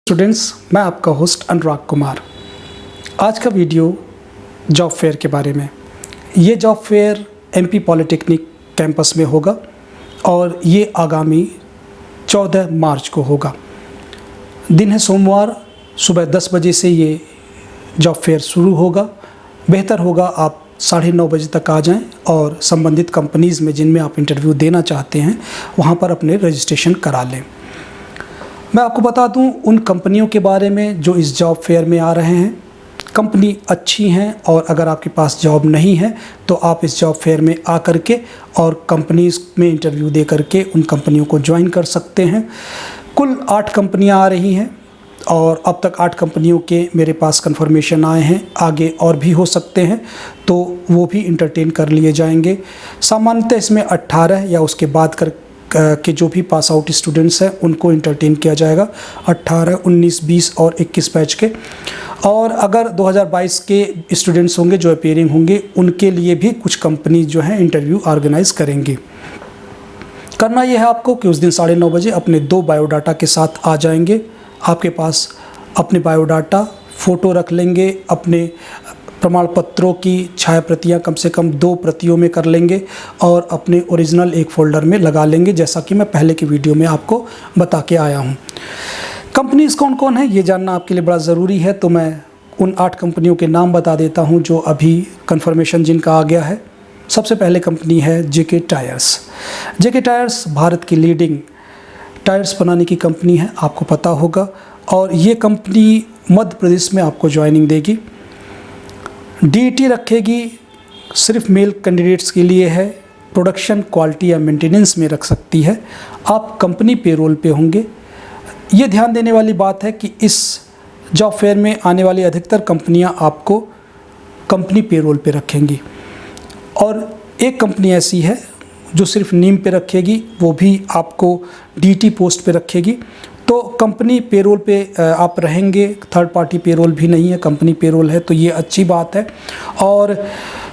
Students, मैं आपका host अनुराग कुमार। आज का वीडियो जॉब फेयर के बारे में। ये job fair MP polytechnic campus में होगा और ये आगामी 14 मार्च को होगा। दिन है सोमवार, सुबह 10 बजे से ये जॉब फेयर शुरू होगा। बेहतर होगा आप 9:30 बजे तक आ जाएं और संबंधित कंपनीज़ में जिनमें आप इंटरव्यू देना चाहते हैं वहाँ पर अपने रजिस्ट्रेशन करा लें। मैं आपको बता दूं उन कंपनियों के बारे में जो इस जॉब फेयर में आ रहे हैं। कंपनी अच्छी हैं और अगर आपके पास जॉब नहीं है तो आप इस जॉब फेयर में आ कर के और कंपनीज़ में इंटरव्यू दे करके उन कंपनियों को ज्वाइन कर सकते हैं। कुल 8 कंपनियां आ रही हैं और अब तक 8 कंपनियों के मेरे पास कंफर्मेशन आए हैं। आगे और भी हो सकते हैं तो वो भी इंटरटेन कर लिए जाएंगे। सामान्यतः इसमें 18 या उसके बाद के जो भी पास आउट स्टूडेंट्स हैं उनको इंटरटेन किया जाएगा। 18, 19, 20 और 21 बैच के। और अगर 2022 के स्टूडेंट्स होंगे जो अपीयरिंग होंगे उनके लिए भी कुछ कंपनी जो हैं इंटरव्यू ऑर्गेनाइज करेंगी। करना यह है आपको कि उस दिन 9:30 बजे अपने 2 बायोडाटा के साथ आ जाएंगे। आपके पास अपने बायोडाटा, फ़ोटो रख लेंगे, अपने प्रमाण पत्रों की छायाप्रतियाँ कम से कम 2 प्रतियों में कर लेंगे और अपने ओरिजिनल एक फ़ोल्डर में लगा लेंगे, जैसा कि मैं पहले की वीडियो में आपको बता के आया हूँ। कंपनीज़ कौन कौन है ये जानना आपके लिए बड़ा ज़रूरी है, तो मैं उन 8 कंपनियों के नाम बता देता हूँ जो अभी कन्फर्मेशन जिनका आ गया है। सबसे पहले कंपनी है जेके टायर्स। जेके टायर्स भारत की लीडिंग टायर्स बनाने की कंपनी है, आपको पता होगा। और ये कंपनी मध्य प्रदेश में आपको ज्वाइनिंग देगी। डीईटी रखेगी, सिर्फ मेल कैंडिडेट्स के लिए है। प्रोडक्शन, क्वालिटी या मेंटेनेंस में रख सकती है। आप कंपनी पेरोल पे होंगे। ये ध्यान देने वाली बात है कि इस जॉब फेयर में आने वाली अधिकतर कंपनियां आपको कंपनी पेरोल पे रखेंगी और एक कंपनी ऐसी है जो सिर्फ नेम पे रखेगी, वो भी आपको डीटी पोस्ट पे रखेगी। तो कंपनी पेरोल पे आप रहेंगे, थर्ड पार्टी पेरोल भी नहीं है, कंपनी पेरोल है, तो ये अच्छी बात है। और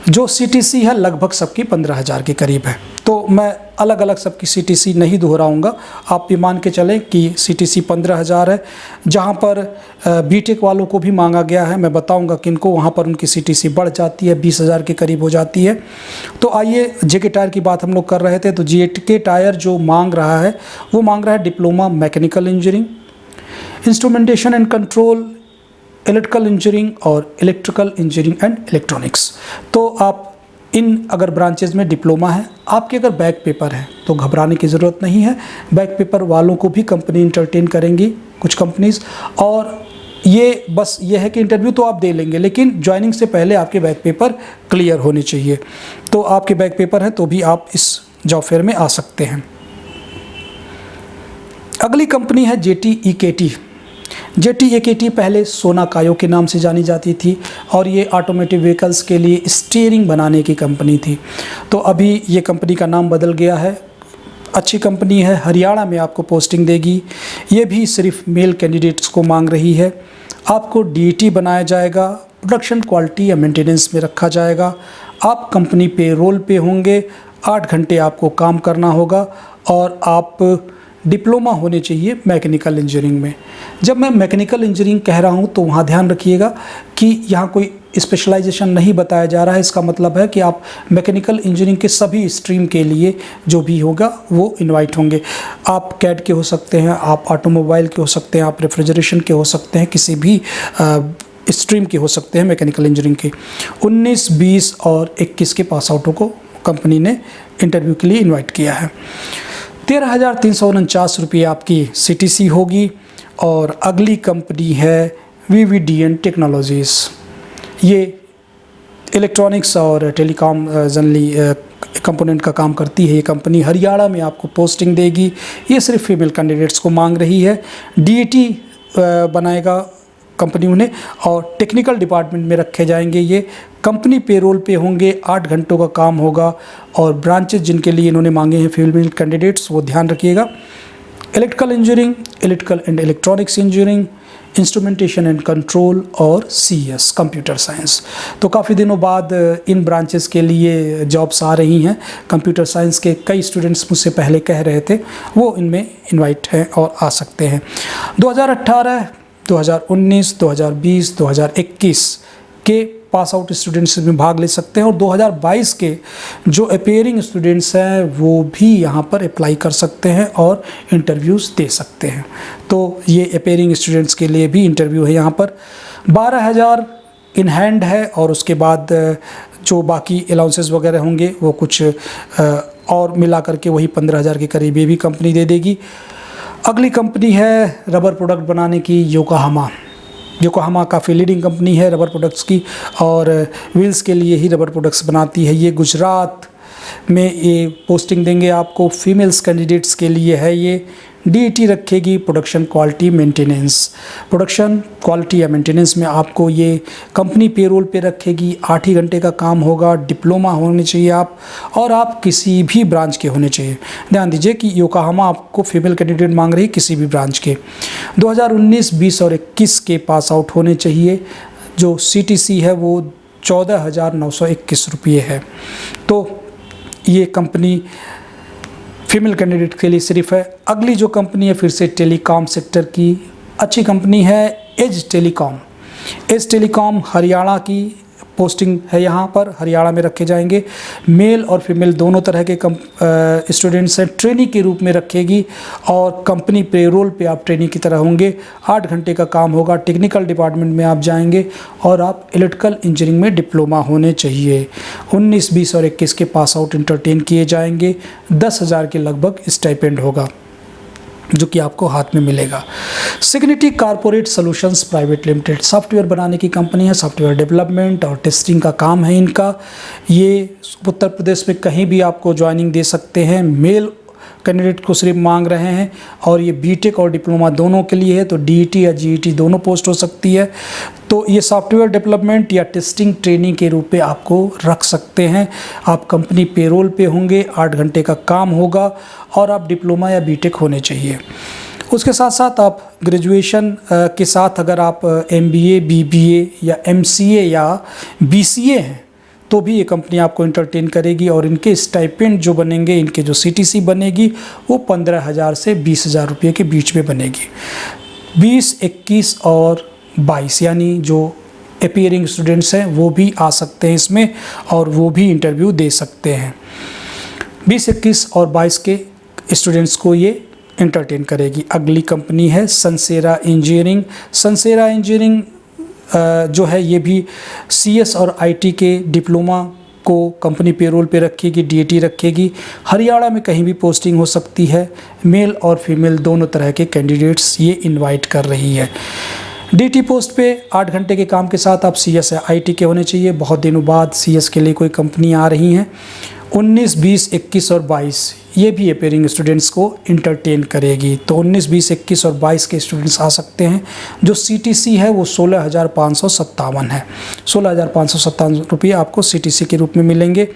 जो सीटीसी है लगभग सबकी 15,000 के करीब है। तो मैं अलग अलग सबकी सीटीसी नहीं दोहराऊंगा, आप ये मान के चलें कि सीटीसी 15,000 है। जहाँ पर बीटेक वालों को भी मांगा गया है, मैं बताऊंगा कि इनको वहाँ पर उनकी सीटीसी बढ़ जाती है, 20,000 के करीब हो जाती है। तो आइए, जेके टायर की बात हम लोग कर रहे थे, तो जेके टायर जो मांग रहा है वो मांग रहा है diploma mechanical engineering, instrumentation and control, electrical engineering और इलेक्ट्रिकल इंजीनियरिंग एंड इलेक्ट्रॉनिक्स। तो आप इन अगर ब्रांचेज में डिप्लोमा है, आपके अगर बैक पेपर है तो घबराने की ज़रूरत नहीं है। बैक पेपर वालों को भी कंपनी इंटरटेन करेंगी कुछ कंपनीज़। और ये बस ये है कि इंटरव्यू तो आप दे लेंगे, लेकिन ज्वाइनिंग से पहले आपके बैक पेपर क्लियर होने चाहिए। तो आपके बैक पेपर हैं तो भी आप इस जॉब फेयर में आ सकते हैं। अगली कंपनी है जेटी-ईकेटी। जेटी-ईकेटी पहले सोना कायो के नाम से जानी जाती थी और ये ऑटोमेटिव व्हीकल्स के लिए स्टीयरिंग बनाने की कंपनी थी। तो अभी ये कंपनी का नाम बदल गया है। अच्छी कंपनी है, हरियाणा में आपको पोस्टिंग देगी। ये भी सिर्फ मेल कैंडिडेट्स को मांग रही है। आपको डीईटी बनाया जाएगा, प्रोडक्शन, क्वालिटी या मेंटेनेंस में रखा जाएगा। आप कंपनी पेरोल पे होंगे, 8 घंटे आपको काम करना होगा और आप डिप्लोमा होने चाहिए मैकेनिकल इंजीनियरिंग में। जब मैं मैकेनिकल इंजीनियरिंग कह रहा हूँ तो वहाँ ध्यान रखिएगा कि यहाँ कोई स्पेशलाइजेशन नहीं बताया जा रहा है। इसका मतलब है कि आप मैकेनिकल इंजीनियरिंग के सभी स्ट्रीम के लिए जो भी होगा वो इनवाइट होंगे। आप कैड के हो सकते हैं, आप ऑटोमोबाइल के हो सकते हैं, आप रेफ्रिजरेशन के हो सकते हैं, किसी भी स्ट्रीम के हो सकते हैं मैकेनिकल इंजीनियरिंग के। 19, 20 और 21 के पास आउटों को कंपनी ने इंटरव्यू के लिए इन्वाइट किया है। 13,349 रुपये आपकी सीटीसी होगी। और अगली कंपनी है वीवीडीएन टेक्नोलॉजीज़। ये इलेक्ट्रॉनिक्स और टेलीकॉम जनरली कंपोनेंट का काम करती है। ये कंपनी हरियाणा में आपको पोस्टिंग देगी। ये सिर्फ फीमेल कैंडिडेट्स को मांग रही है। डीईटी बनाएगा कंपनी उन्हें और टेक्निकल डिपार्टमेंट में रखे जाएंगे। ये कंपनी पेरोल पे होंगे, 8 घंटों का काम होगा। और ब्रांचेज जिनके लिए इन्होंने मांगे हैं फीमेल कैंडिडेट्स, वो ध्यान रखिएगा। Electrical engineering, electrical and electronics engineering, instrumentation and control और सीएस कंप्यूटर साइंस। तो काफ़ी दिनों बाद इन ब्रांचेस के लिए जॉब्स आ रही हैं। कंप्यूटर साइंस के कई स्टूडेंट्स मुझसे पहले कह रहे थे, वो इनमें इनवाइट हैं और आ सकते हैं। 2018 2019, 2020, 2021 के पास आउट स्टूडेंट्स में भाग ले सकते हैं और 2022 के जो अपेयरिंग स्टूडेंट्स हैं वो भी यहाँ पर अप्लाई कर सकते हैं और इंटरव्यूज़ दे सकते हैं। तो ये अपेयरिंग स्टूडेंट्स के लिए भी इंटरव्यू है। यहाँ पर 12,000 इन हैंड है और उसके बाद जो बाकी अलाउंसेस वगैरह होंगे वो कुछ और मिला करके वही 15,000 के करीब ये भी कंपनी दे देगी। अगली कंपनी है रबर प्रोडक्ट बनाने की योकोहामा। योकोहामा काफ़ी लीडिंग कंपनी है रबर प्रोडक्ट्स की और व्हील्स के लिए ही रबर प्रोडक्ट्स बनाती है। ये गुजरात में ये पोस्टिंग देंगे आपको। फीमेल्स कैंडिडेट्स के लिए है ये। डीईटी रखेगी production quality maintenance. Production quality या मेंटेनेंस में आपको ये कंपनी पेरोल पे रखेगी। 8 ही घंटे का काम होगा। डिप्लोमा होने चाहिए आप और आप किसी भी ब्रांच के होने चाहिए। ध्यान दीजिए कि योकोहामा आपको फीमेल कैंडिडेट मांग रही है किसी भी ब्रांच के। 2019, 20 और 21 के पास आउट होने चाहिए। जो CTC है वो 14,921 रुपये है। तो ये कंपनी फीमेल कैंडिडेट के लिए सिर्फ है। अगली जो कंपनी है फिर से टेलीकॉम सेक्टर की अच्छी कंपनी है Edge Telecom. Edge Telecom Haryana की पोस्टिंग है। यहाँ पर हरियाणा में रखे जाएंगे। मेल और फीमेल दोनों तरह के स्टूडेंट्स हैं। ट्रेनी के रूप में रखेगी और कंपनी पेरोल पे आप ट्रेनी की तरह होंगे। 8 घंटे का काम होगा। टेक्निकल डिपार्टमेंट में आप जाएंगे और आप इलेक्ट्रिकल इंजीनियरिंग में डिप्लोमा होने चाहिए। 19, 20 और 21 के पास आउट इंटरटेन किए जाएंगे। 10,000 के लगभग स्टाइपेंड होगा जो कि आपको हाथ में मिलेगा। Cigniti corporate solutions private limited software बनाने की कंपनी है। सॉफ्टवेयर डेवलपमेंट और टेस्टिंग का काम है इनका। ये उत्तर प्रदेश में कहीं भी आपको ज्वाइनिंग दे सकते हैं। मेल कैंडिडेट को सिर्फ मांग रहे हैं और ये बीटेक और डिप्लोमा दोनों के लिए है। तो डीईटी या जीईटी दोनों पोस्ट हो सकती है। तो ये सॉफ्टवेयर डेवलपमेंट या टेस्टिंग ट्रेनिंग के रूप में आपको रख सकते हैं। आप कंपनी पेरोल पे होंगे। 8 घंटे का काम होगा और आप डिप्लोमा या बीटेक होने चाहिए। उसके साथ साथ आप ग्रेजुएशन के साथ अगर आप MBA, BBA या MCA या BCA हैं तो भी ये कंपनी आपको इंटरटेन करेगी और इनके स्टाइपेंड जो बनेंगे, इनके जो CTC बनेगी वो 15,000 से 20,000 रुपये के बीच में बनेगी। 20, 21 और 22 यानी जो अपीयरिंग स्टूडेंट्स हैं वो भी आ सकते हैं इसमें और वो भी इंटरव्यू दे सकते हैं। 20, 21 और 22 के स्टूडेंट्स को ये इंटरटेन करेगी। अगली कंपनी है सनसेरा इंजीनियरिंग। सनसेरा इंजीनियरिंग जो है ये भी CS और IT के डिप्लोमा को कंपनी पेरोल पे रखेगी। डीईटी रखेगी। हरियाणा में कहीं भी पोस्टिंग हो सकती है। मेल और फीमेल दोनों तरह के कैंडिडेट्स ये इनवाइट कर रही है। डीटी पोस्ट पे 8 घंटे के काम के साथ आप CS या IT के होने चाहिए। बहुत दिनों बाद CS के लिए कोई कंपनी आ रही हैं। 19, 20, 21 और 22 ये भी अपेयरिंग स्टूडेंट्स को इंटरटेन करेगी। तो 19, 20, 21 और 22 के स्टूडेंट्स आ सकते हैं। जो CTC है वो 16,557 है। 16,557 रुपये आपको CTC के रूप में मिलेंगे।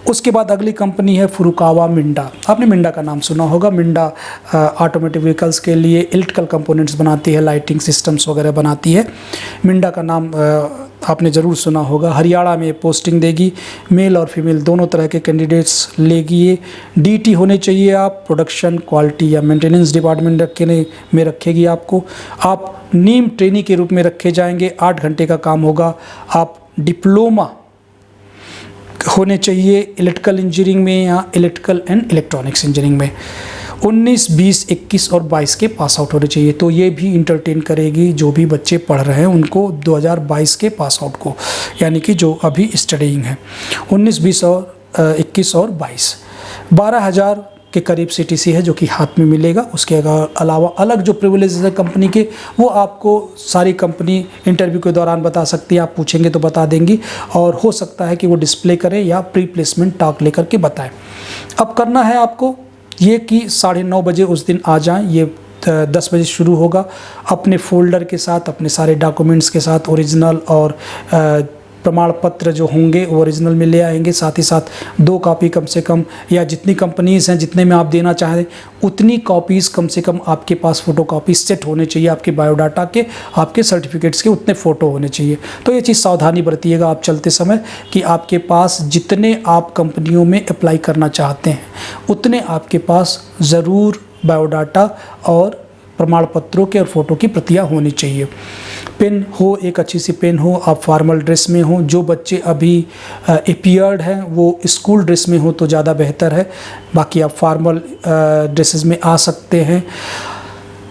उसके बाद अगली कंपनी है फुरुकावा मिंडा। आपने मिंडा का नाम सुना होगा। मिंडा ऑटोमेटिव व्हीकल्स के लिए इलेक्ट्रिकल कंपोनेंट्स बनाती है, लाइटिंग सिस्टम्स वगैरह बनाती है। मिंडा का नाम आपने ज़रूर सुना होगा। हरियाणा में पोस्टिंग देगी। मेल और फीमेल दोनों तरह के कैंडिडेट्स लेगी ये। DT होने चाहिए आप। प्रोडक्शन क्वालिटी या मेंटेनेंस डिपार्टमेंट में रखेगी आपको। आप नीम ट्रेनी के रूप में रखे जाएंगे। 8 घंटे का काम होगा। आप डिप्लोमा होने चाहिए इलेक्ट्रिकल इंजीनियरिंग में या इलेक्ट्रिकल एंड इलेक्ट्रॉनिक्स इंजीनियरिंग में। 19, 20, 21 और 22 के पास आउट होने चाहिए। तो ये भी इंटरटेन करेगी जो भी बच्चे पढ़ रहे हैं उनको 2022 के पास आउट को, यानी कि जो अभी स्टडीइंग है। 19, 20 और 21 और 22 12,000 के करीब CTC है जो कि हाथ में मिलेगा। उसके अलावा अलग जो प्रिविलेजेस है कंपनी के वो आपको सारी कंपनी इंटरव्यू के दौरान बता सकती है। आप पूछेंगे तो बता देंगी और हो सकता है कि वो डिस्प्ले करें या प्री प्लेसमेंट टॉक लेकर के बताएं। अब करना है आपको ये कि 9:30 बजे उस दिन आ जाएं। ये 10 बजे शुरू होगा। अपने फोल्डर के साथ, अपने सारे डॉक्यूमेंट्स के साथ ओरिजिनल और प्रमाण पत्र जो होंगे वो ओरिजिनल में ले आएंगे। साथ ही साथ 2 कॉपी कम से कम, या जितनी कंपनीज़ हैं जितने में आप देना चाहें उतनी कॉपीज़ कम से कम आपके पास फ़ोटो कॉपी सेट होने चाहिए। आपके बायोडाटा के, आपके सर्टिफिकेट्स के उतने फ़ोटो होने चाहिए। तो ये चीज़ सावधानी बरतिएगा आप चलते समय कि आपके पास जितने आप कंपनियों में अप्लाई करना चाहते हैं उतने आपके पास ज़रूर बायोडाटा और प्रमाण पत्रों के और फ़ोटो की प्रतियां होनी चाहिए। पेन हो, एक अच्छी सी पेन हो, आप फॉर्मल ड्रेस में हो। जो बच्चे अभी अपीयर्ड हैं वो स्कूल ड्रेस में हो तो ज़्यादा बेहतर है, बाकी आप फॉर्मल ड्रेसेस में आ सकते हैं।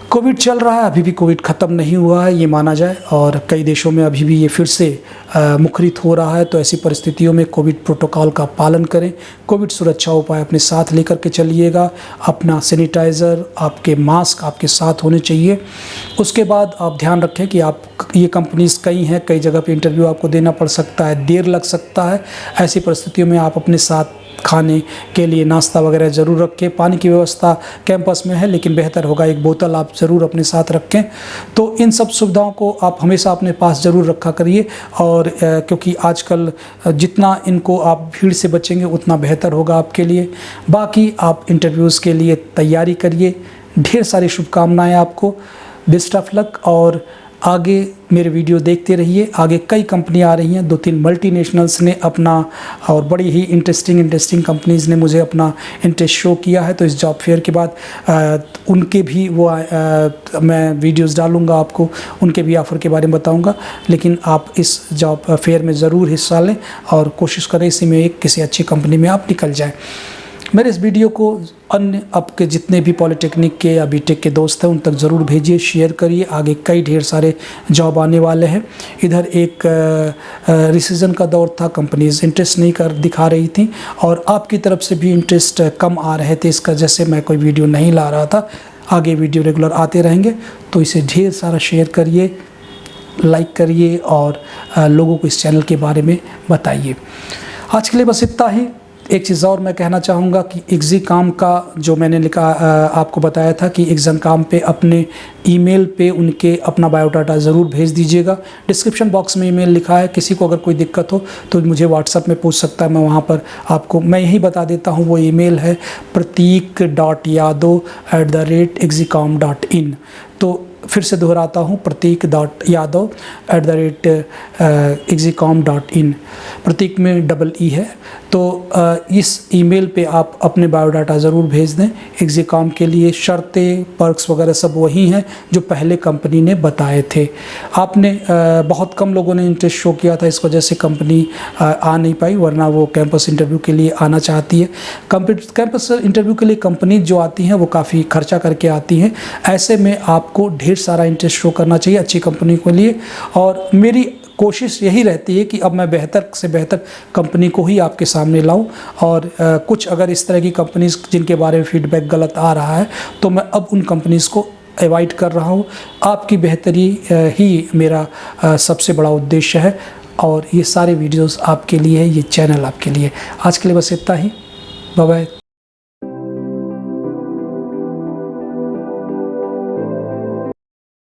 कोविड चल रहा है, अभी भी कोविड ख़त्म नहीं हुआ है ये माना जाए, और कई देशों में अभी भी ये फिर से मुखरित हो रहा है। तो ऐसी परिस्थितियों में कोविड प्रोटोकॉल का पालन करें, कोविड सुरक्षा उपाय अपने साथ लेकर के चलिएगा। अपना सैनिटाइज़र, आपके मास्क आपके साथ होने चाहिए। उसके बाद आप ध्यान रखें कि आप, ये कंपनीज़ कई हैं, कई जगह पे इंटरव्यू आपको देना पड़ सकता है, देर लग सकता है। ऐसी परिस्थितियों में आप अपने साथ खाने के लिए नाश्ता वगैरह ज़रूर रखें। पानी की व्यवस्था कैंपस में है, लेकिन बेहतर होगा एक बोतल आप ज़रूर अपने साथ रखें। तो इन सब सुविधाओं को आप हमेशा अपने पास ज़रूर रखा करिए, और क्योंकि आजकल जितना इनको आप भीड़ से बचेंगे उतना बेहतर होगा आपके लिए। बाकी आप इंटरव्यूज़ के लिए तैयारी करिए। ढेर सारी शुभकामनाएँ आपको, बेस्ट ऑफ लक, और आगे मेरे वीडियो देखते रहिए। आगे कई कंपनियां आ रही हैं, 2-3 मल्टीनेशनल्स ने अपना, और बड़ी ही इंटरेस्टिंग कंपनीज़ ने मुझे अपना इंटरेस्ट शो किया है। तो इस जॉब फेयर के बाद उनके भी मैं वीडियोस डालूंगा, आपको उनके भी ऑफ़र के बारे में बताऊंगा। लेकिन आप इस जॉब फेयर में ज़रूर हिस्सा लें और कोशिश करें इसी में किसी अच्छी कंपनी में आप निकल जाएँ। मेरे इस वीडियो को अन्य आपके जितने भी पॉलिटेक्निक के या बीटेक के दोस्त हैं उन तक ज़रूर भेजिए, शेयर करिए। आगे कई ढेर सारे जॉब आने वाले हैं। इधर एक रिसीजन का दौर था, कंपनीज इंटरेस्ट नहीं दिखा रही थी, और आपकी तरफ से भी इंटरेस्ट कम आ रहे थे, इसका जैसे मैं कोई वीडियो नहीं ला रहा था। आगे वीडियो रेगुलर आते रहेंगे, तो इसे ढेर सारा शेयर करिए, लाइक करिए, और लोगों को इस चैनल के बारे में बताइए। आज के लिए बस इतना ही। एक चीज़ और मैं कहना चाहूँगा कि एग्ज़ीकॉम का जो मैंने लिखा, आपको बताया था कि एग्ज़ीकॉम पे अपने ईमेल पे उनके अपना बायोडाटा ज़रूर भेज दीजिएगा। डिस्क्रिप्शन बॉक्स में ईमेल लिखा है, किसी को अगर कोई दिक्कत हो तो मुझे व्हाट्सएप में पूछ सकता है, मैं वहाँ पर आपको मैं यही बता देता हूँ। वो ईमेल है pratik.yadav@execom.in। तो फिर से दोहराता हूँ, pratik.yadav@execom.in। प्रतीक में EE है। तो इस ईमेल पे आप अपने बायोडाटा ज़रूर भेज दें। एग्ज़ीकॉम के लिए शर्तें, पर्क्स वगैरह सब वही हैं जो पहले कंपनी ने बताए थे। आपने बहुत कम लोगों ने इंटरेस्ट शो किया था, इस वजह से कंपनी आ नहीं पाई, वरना वो कैंपस इंटरव्यू के लिए आना चाहती है। कैंपस इंटरव्यू के लिए कंपनी जो आती हैं वो काफ़ी खर्चा करके आती हैं। ऐसे में आपको ढेर सारा इंटरेस्ट शो करना चाहिए अच्छी कंपनी के लिए, और मेरी कोशिश यही रहती है कि अब मैं बेहतर से बेहतर कंपनी को ही आपके सामने लाऊं। और कुछ अगर इस तरह की कंपनीज़ जिनके बारे में फीडबैक गलत आ रहा है तो मैं अब उन कंपनीज़ को अवॉइड कर रहा हूं। आपकी बेहतरी ही मेरा सबसे बड़ा उद्देश्य है, और ये सारे वीडियोस आपके लिए है, ये चैनल आपके लिए। आज के लिए बस इतना ही। Bye bye.